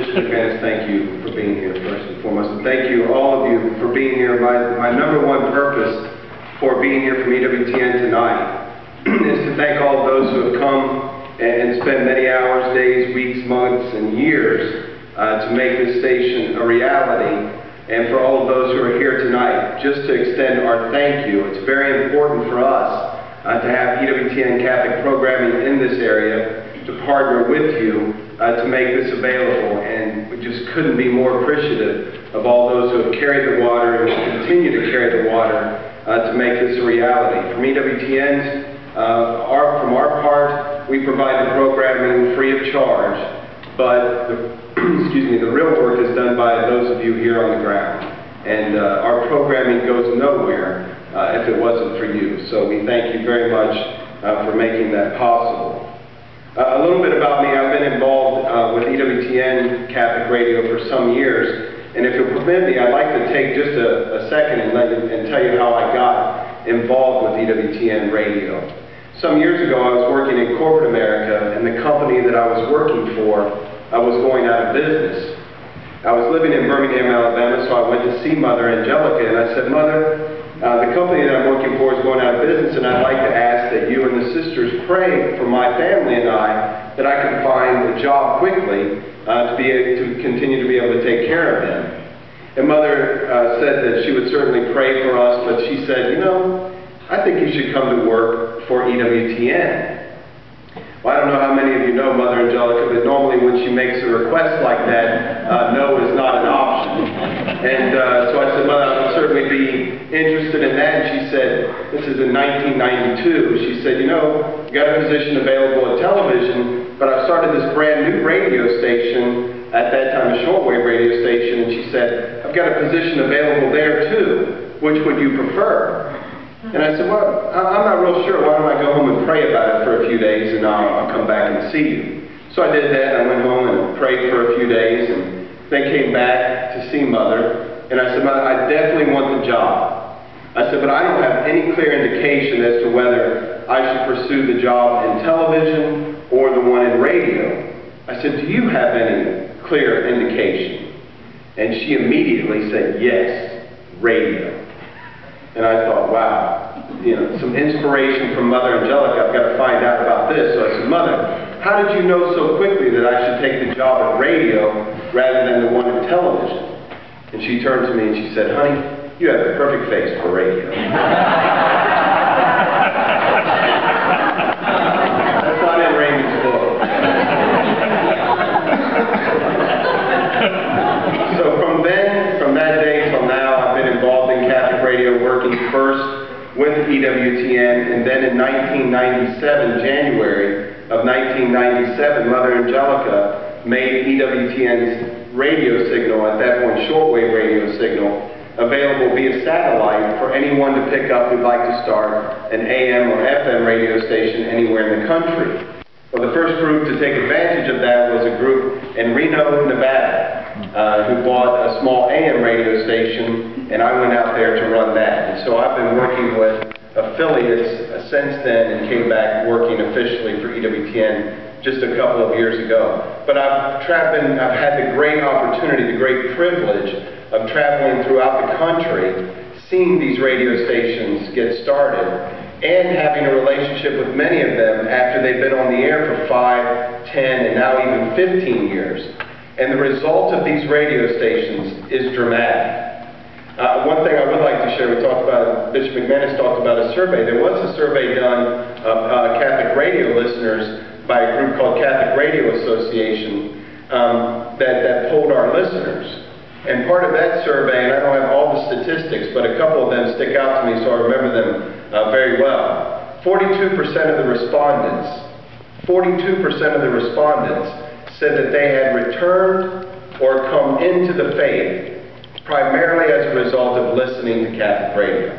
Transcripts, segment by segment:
Bishop McManus, thank you for being here, first and foremost. And thank you, all of you, for being here. My number one purpose for being here from EWTN tonight is to thank all of those who have come and spent many hours, days, weeks, months, and years to make this station a reality. And for all of those who are here tonight, just to extend our thank you. It's very important for us to have EWTN Catholic programming in this area, to partner with you to make this available. And we just couldn't be more appreciative of all those who have carried the water and will continue to carry the water to make this a reality. From EWTN's, from our part, we provide the programming free of charge, but the real work is done by those of you here on the ground. And our programming goes nowhere if it wasn't for you. So we thank you very much for making that possible. A little bit about me. I've been involved with EWTN Catholic Radio for some years, and if you'll permit me, I'd like to take just a second and tell you how I got involved with EWTN Radio. Some years ago, I was working in corporate America, and the company that I was working for was going out of business. I was living in Birmingham, Alabama, so I went to see Mother Angelica, and I said, Mother, the company that I'm working for is going out of business, and I'd like to ask that you and the sisters pray for my family and I, that I can find a job quickly to continue to be able to take care of them. And Mother said that she would certainly pray for us, but she said, you know, I think you should come to work for EWTN. Well, I don't know how many of you know Mother Angelica, but normally when she makes a request like that, no is not an option. And so I said, Mother, I would certainly be interested in that. And she said, this is in 1992, she said, you know, you got a position available at television, but I've started this brand new radio station, at that time a shortwave radio station, and she said, I've got a position available there too. Which would you prefer? And I said, well, I'm not real sure. Why don't I go home and pray about it for a few days, and I'll come back and see you. So I did that. I went home and prayed for a few days, and then came back to see Mother. And I said, Mother, I definitely want the job. I said, but I don't have any clear indication as to whether I should pursue the job in television or the one in radio. I said, do you have any clear indication? And she immediately said, yes, radio. And I thought, wow, you know, some inspiration from Mother Angelica. I've got to find out about this. So I said, Mother, how did you know so quickly that I should take the job at radio rather than the one in television? And she turned to me and she said, honey, you have the perfect face for radio. That's not in Raymond's book. So from that day till now, I've been involved in Catholic radio, working first with EWTN, and then in 1997, January of 1997, Mother Angelica made EWTN's radio signal, at that point shortwave radio signal, available via satellite for anyone to pick up who'd like to start an AM or FM radio station anywhere in the country. Well, the first group to take advantage of that was a group in Reno, Nevada, who bought a small AM radio station, and I went out there to run that. And so I've been working with affiliates since then, and came back working officially for EWTN just a couple of years ago. But I've had the great opportunity, the great privilege of traveling throughout the country, seeing these radio stations get started, and having a relationship with many of them after they've been on the air for 5, 10, and now even 15 years. And the result of these radio stations is dramatic. One thing I would like to share, Bishop McManus talked about a survey. There was a survey done of Catholic radio listeners by a group called Catholic Radio Association that polled our listeners. And part of that survey, and I don't have all the statistics, but a couple of them stick out to me, so I remember them very well. 42% of the respondents said that they had returned or come into the faith primarily as a result of listening to Catholic radio.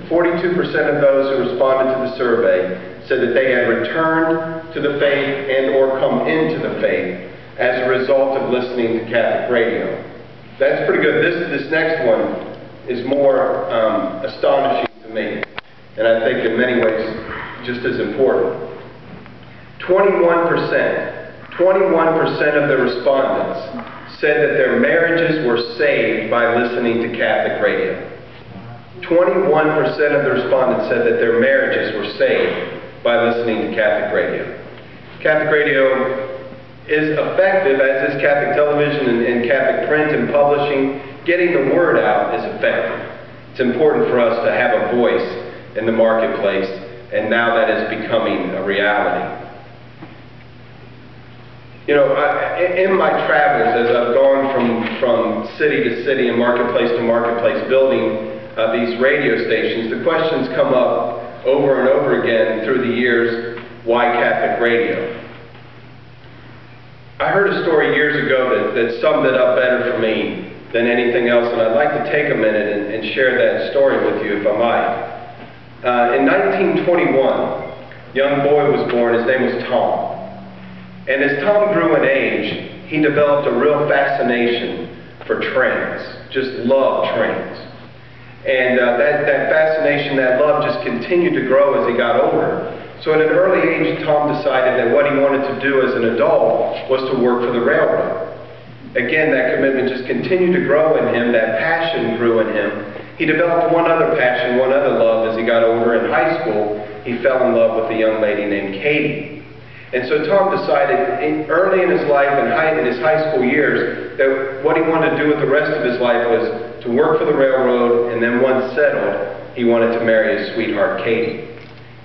42% of those who responded to the survey said that they had returned to the faith and or come into the faith as a result of listening to Catholic radio. That's pretty good. This next one is more astonishing to me, and I think in many ways just as important. 21% 21% of the respondents said that their marriages were saved by listening to Catholic radio. 21% of the respondents said that their marriages were saved by listening to Catholic radio. Catholic radio is effective, as is Catholic television and Catholic print and publishing. Getting the word out is effective. It's important for us to have a voice in the marketplace, and now that is becoming a reality. You know, in my travels, as I've gone from city to city and marketplace to marketplace building these radio stations, the questions come up over and over again through the years: why Catholic radio? I heard a story years ago that summed it up better for me than anything else, and I'd like to take a minute and share that story with you, if I might. In 1921, a young boy was born. His name was Tom. And as Tom grew in age, he developed a real fascination for trains, just loved trains. And that fascination, that love just continued to grow as he got older. So at an early age, Tom decided that what he wanted to do as an adult was to work for the railroad. Again, that commitment just continued to grow in him, that passion grew in him. He developed one other passion, one other love as he got older. In high school, he fell in love with a young lady named Katie. And so Tom decided early in his life, in his high school years, that what he wanted to do with the rest of his life was to work for the railroad, and then once settled, he wanted to marry his sweetheart, Katie.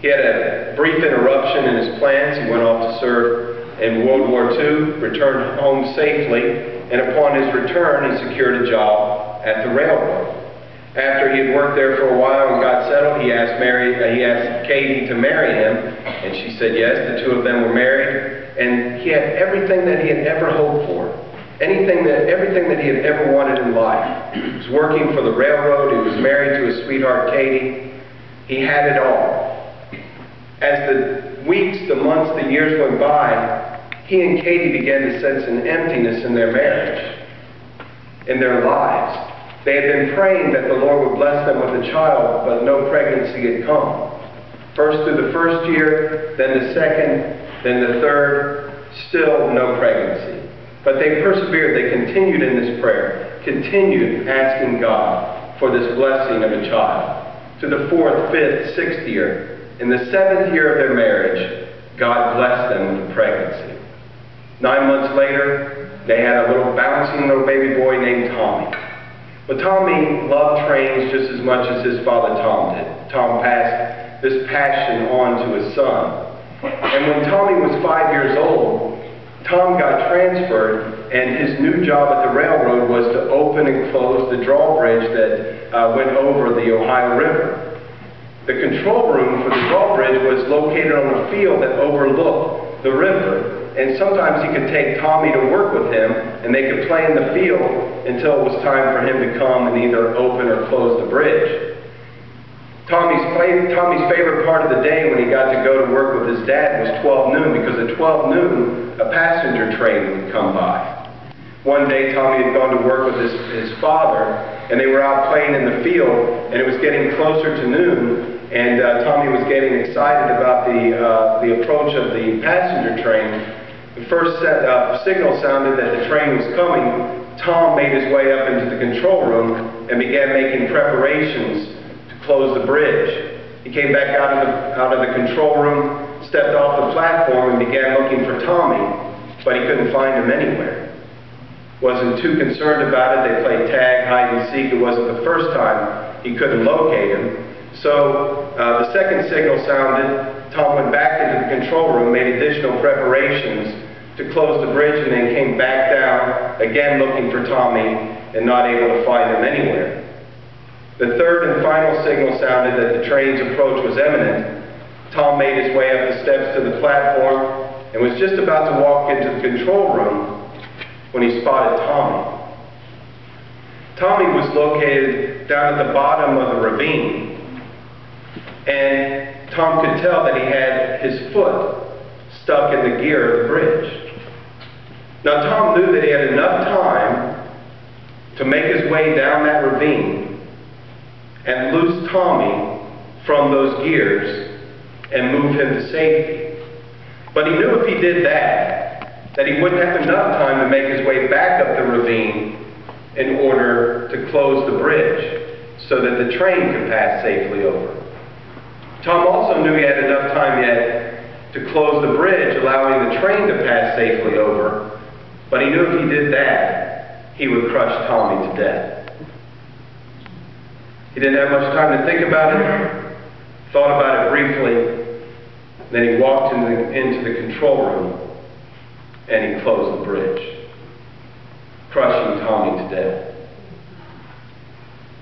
He had a brief interruption in his plans. He went off to serve in World War II, returned home safely, and upon his return, he secured a job at the railroad. After he had worked there for a while and got settled, he asked Katie to marry him, and she said yes. The two of them were married, and he had everything that he had ever hoped for, everything that he had ever wanted in life. He was working for the railroad. He was married to his sweetheart, Katie. He had it all. As the weeks, the months, the years went by, he and Katie began to sense an emptiness in their marriage, in their lives. They had been praying that the Lord would bless them with a child, but no pregnancy had come. First through the first year, then the second, then the third, still no pregnancy. But they persevered, they continued in this prayer, continued asking God for this blessing of a child. To the fourth, fifth, sixth year, in the seventh year of their marriage, God blessed them with a pregnancy. 9 months later, they had a little bouncing little baby boy named Tommy. But Tommy loved trains just as much as his father Tom did. Tom passed this passion on to his son. And when Tommy was 5 years old, Tom got transferred, and his new job at the railroad was to open and close the drawbridge that went over the Ohio River. The control room for the drawbridge was located on a field that overlooked the river. And sometimes he could take Tommy to work with him, and they could play in the field until it was time for him to come and either open or close the bridge. Tommy's favorite part of the day when he got to go to work with his dad was 12 noon, because at 12 noon, a passenger train would come by. One day, Tommy had gone to work with his father, and they were out playing in the field, and it was getting closer to noon, and Tommy was getting excited about the approach of the passenger train. The first signal sounded that the train was coming. Tom made his way up into the control room and began making preparations to close the bridge. He came back out of the control room, stepped off the platform, and began looking for Tommy, but he couldn't find him anywhere. Wasn't too concerned about it. They played tag, hide and seek. It wasn't the first time he couldn't locate him. So the second signal sounded. Tom went back into the control room, made additional preparations to close the bridge, and then came back down, again looking for Tommy, and not able to find him anywhere. The third and final signal sounded that the train's approach was imminent. Tom made his way up the steps to the platform and was just about to walk into the control room when he spotted Tommy. Tommy was located down at the bottom of the ravine, and Tom could tell that he had his foot stuck in the gear of the bridge. Now Tom knew that he had enough time to make his way down that ravine and loose Tommy from those gears and move him to safety. But he knew if he did that, that he wouldn't have enough time to make his way back up the ravine in order to close the bridge so that the train could pass safely over. Tom also knew he had enough time yet to close the bridge, allowing the train to pass safely over, but he knew if he did that, he would crush Tommy to death. He didn't have much time to think about it, thought about it briefly, then he walked into the control room and he closed the bridge, crushing Tommy to death.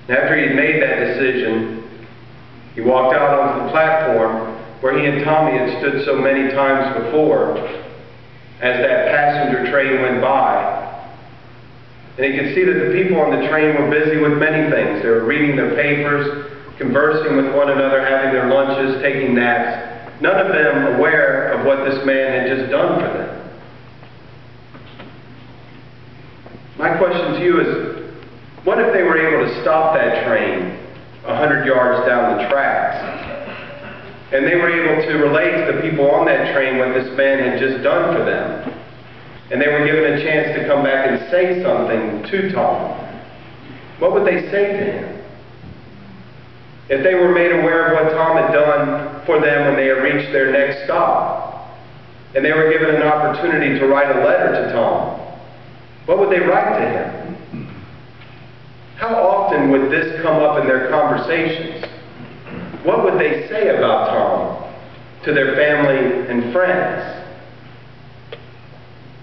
And after he had made that decision, he walked out onto the platform where he and Tommy had stood so many times before as that passenger train went by. And he could see that the people on the train were busy with many things. They were reading their papers, conversing with one another, having their lunches, taking naps, none of them aware of what this man had just done for them. My question to you is, what if they were able to stop that train 100 yards down the tracks, and they were able to relate to the people on that train what this man had just done for them, and they were given a chance to come back and say something to Tom? What would they say to him? If they were made aware of what Tom had done for them when they had reached their next stop, and they were given an opportunity to write a letter to Tom, what would they write to him? How often would this come up in their conversations? What would they say about Tom to their family and friends?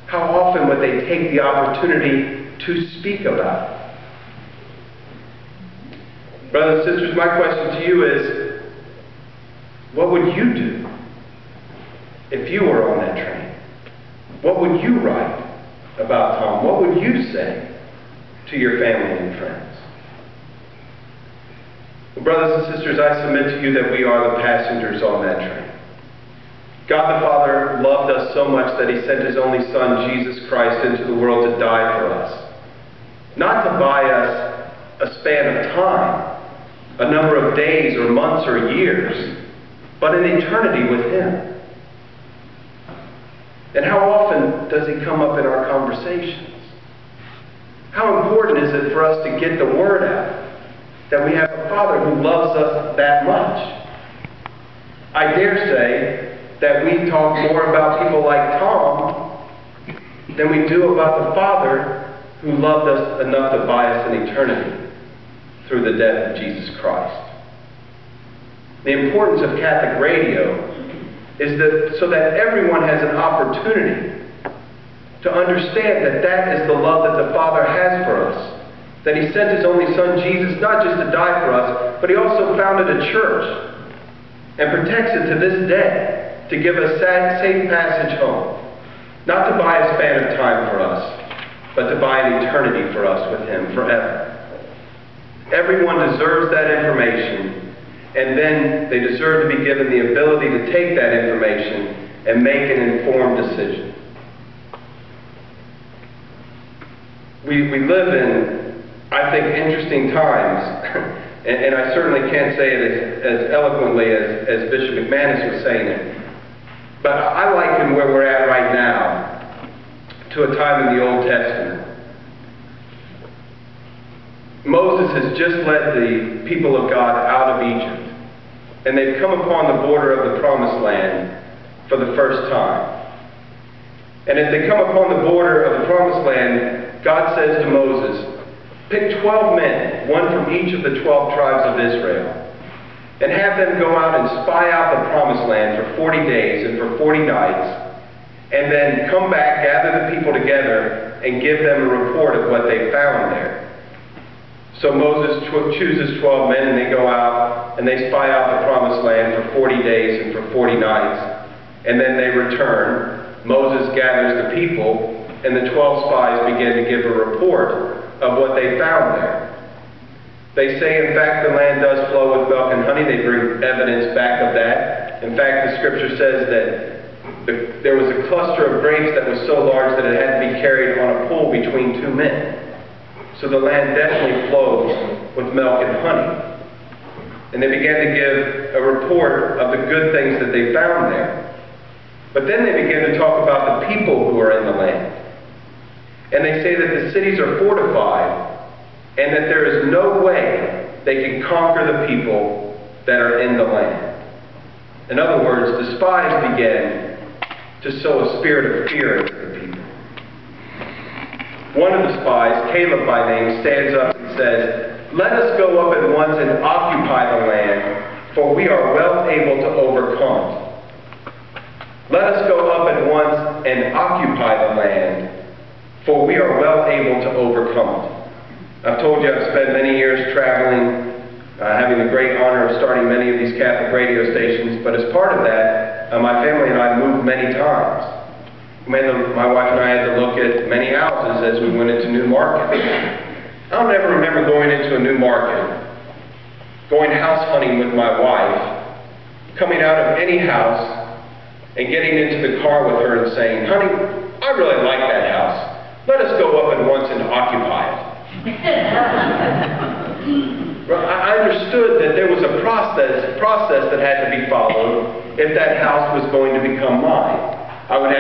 How often would they take the opportunity to speak about it? Brothers and sisters, my question to you is, what would you do if you were on that train? What would you write about Tom? What would you say to your family and friends? Well, brothers and sisters, I submit to you that we are the passengers on that train. God the Father loved us so much that he sent his only Son, Jesus Christ, into the world to die for us. Not to buy us a span of time, a number of days or months or years, but an eternity with him. And how often does he come up in our conversations? How important is it for us to get the word out that we have a Father who loves us that much? I dare say that we talk more about people like Tom than we do about the Father who loved us enough to buy us an eternity through the death of Jesus Christ. The importance of Catholic radio is that so that everyone has an opportunity to understand that that is the love that the Father has for us. That he sent his only Son, Jesus, not just to die for us, but he also founded a church and protects it to this day to give us safe passage home. Not to buy a span of time for us, but to buy an eternity for us with him forever. Everyone deserves that information, and then they deserve to be given the ability to take that information and make an informed decision. We live in, I think, interesting times, and I certainly can't say it as eloquently as Bishop McManus was saying it, but I liken where we're at right now to a time in the Old Testament. Moses has just led the people of God out of Egypt, and they've come upon the border of the Promised Land for the first time. And as they come upon the border of the Promised Land, God says to Moses, pick 12 men, one from each of the 12 tribes of Israel, and have them go out and spy out the Promised Land for 40 days and for 40 nights, and then come back, gather the people together, and give them a report of what they found there. So Moses chooses 12 men, and they go out and they spy out the Promised Land for 40 days and for 40 nights, and then they return. Moses gathers the people, and the 12 spies begin to give a report of what they found there. They say, in fact, the land does flow with milk and honey. They bring evidence back of that. In fact, the scripture says that there was a cluster of grapes that was so large that it had to be carried on a pole between two men. So the land definitely flows with milk and honey. And they began to give a report of the good things that they found there. But then they begin to talk about the people who are in the land. And they say that the cities are fortified and that there is no way they can conquer the people that are in the land. In other words, the spies began to sow a spirit of fear into the people. One of the spies, Caleb by name, stands up and says, "Let us go up at once and occupy the land, for we are well able to overcome it." Let us go up at once and occupy the land, for we are well able to overcome it. I've told you I've spent many years traveling, having the great honor of starting many of these Catholic radio stations, but as part of that, my family and I moved many times. My wife and I had to look at many houses as we went into new markets. I don't ever remember going into a new market, going house hunting with my wife, coming out of any house and getting into the car with her and saying, "Honey, I really like that house. Let us go up at once and occupy it." Well, I understood that there was a process that had to be followed if that house was going to become mine. I would have